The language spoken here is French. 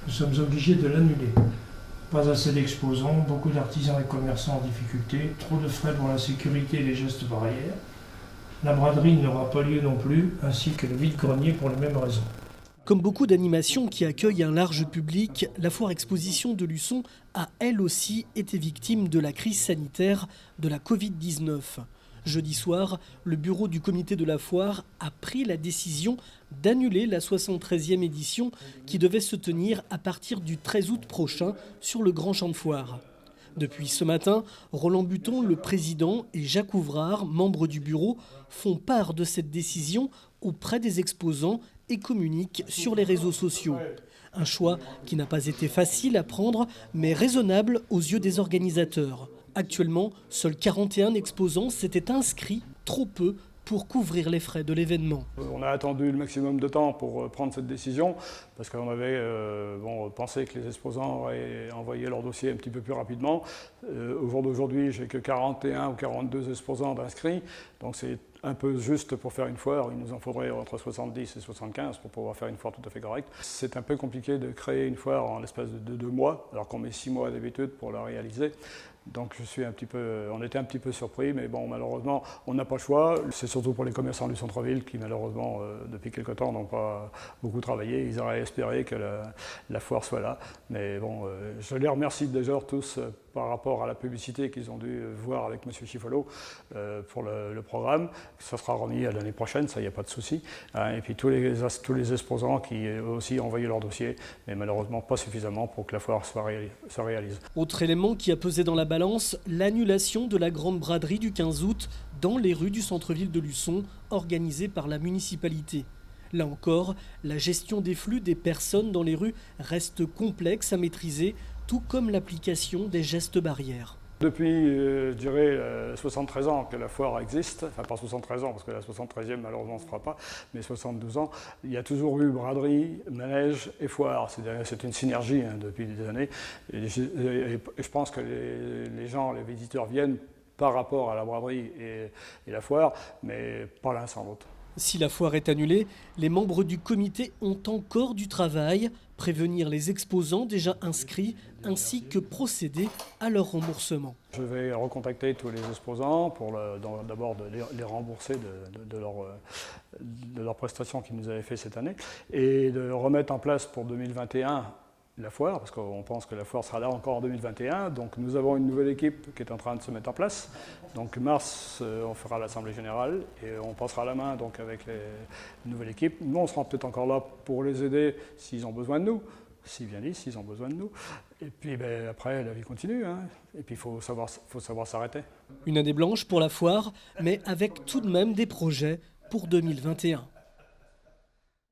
Nous sommes obligés de l'annuler. Pas assez d'exposants, beaucoup d'artisans et commerçants en difficulté, trop de frais pour la sécurité et les gestes barrières. La braderie n'aura pas lieu non plus, ainsi que le vide-grenier pour les mêmes raisons. Comme beaucoup d'animations qui accueillent un large public, la foire exposition de Luçon a elle aussi été victime de la crise sanitaire de la Covid-19. Jeudi soir, le bureau du comité de la foire a pris la décision d'annuler la 73e édition qui devait se tenir à partir du 13 août prochain sur le Grand Champ de Foire. Depuis ce matin, Roland Buton, le président, et Jacques Ouvrard, membre du bureau, font part de cette décision auprès des exposants et communiquent sur les réseaux sociaux. Un choix qui n'a pas été facile à prendre, mais raisonnable aux yeux des organisateurs. Actuellement, seuls 41 exposants s'étaient inscrits, trop peu pour couvrir les frais de l'événement. On a attendu le maximum de temps pour prendre cette décision parce qu'on avait pensé que les exposants auraient envoyé leur dossier un petit peu plus rapidement. Au jour d'aujourd'hui, j'ai que 41 ou 42 exposants d'inscrits, donc c'est un peu juste pour faire une foire. Il nous en faudrait entre 70 et 75 pour pouvoir faire une foire tout à fait correcte. C'est un peu compliqué de créer une foire en l'espace de 2 mois, alors qu'on met 6 mois d'habitude pour la réaliser. Donc on était un petit peu surpris, mais bon, malheureusement, on n'a pas le choix. C'est surtout pour les commerçants du centre-ville qui, malheureusement, depuis quelque temps, n'ont pas beaucoup travaillé. Ils auraient espéré que la foire soit là. Mais bon, je les remercie déjà tous par rapport à la publicité qu'ils ont dû voir avec M. Chiffolo pour le programme. Ça sera remis à l'année prochaine, ça, il n'y a pas de souci. Et puis tous les exposants qui eux aussi ont envoyé leur dossier, mais malheureusement pas suffisamment pour que la foire se réalise. Autre élément qui a pesé dans la balance, l'annulation de la grande braderie du 15 août dans les rues du centre-ville de Luçon, organisée par la municipalité. Là encore, la gestion des flux des personnes dans les rues reste complexe à maîtriser, tout comme l'application des gestes barrières. Depuis, je dirais, 73 ans que la foire existe, enfin pas 73 ans parce que la 73e malheureusement ne se fera pas, mais 72 ans, il y a toujours eu braderie, manège et foire. C'est une synergie depuis des années. Et je pense que les gens, les visiteurs viennent par rapport à la braderie et la foire, mais pas l'un sans l'autre. Si la foire est annulée, les membres du comité ont encore du travail, prévenir les exposants déjà inscrits ainsi que procéder à leur remboursement. Je vais recontacter tous les exposants pour d'abord les rembourser de leurs prestations qu'ils nous avaient fait cette année et de remettre en place pour 2021 la foire, parce qu'on pense que la foire sera là encore en 2021. Donc nous avons une nouvelle équipe qui est en train de se mettre en place. Donc mars, on fera l'Assemblée Générale et on passera la main donc, avec la nouvelle équipe. Nous, on sera peut-être encore là pour les aider s'ils ont besoin de nous, s'ils viennent ici, s'ils ont besoin de nous. Et puis après, la vie continue. Et puis il faut savoir s'arrêter. Une année blanche pour la foire, mais avec tout de même des projets pour 2021.